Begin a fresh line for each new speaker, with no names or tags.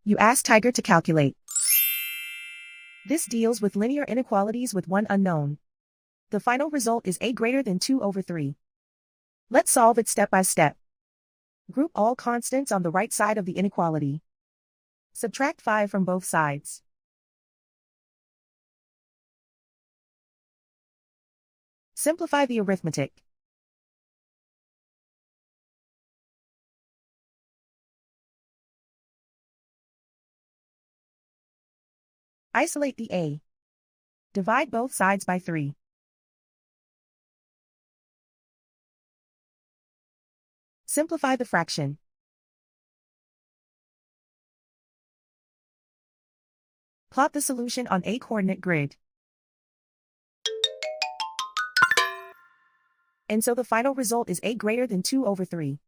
You ask Tiger to calculate. This deals with linear inequalities with one unknown. The final result is a greater than 2/3. Let's solve it step by step. Group all constants on the right side of the inequality. Subtract 5 from both sides. Simplify the arithmetic. Isolate the a. Divide both sides by 3. Simplify the fraction. Plot the solution on a coordinate grid. And so the final result is a greater than 2/3.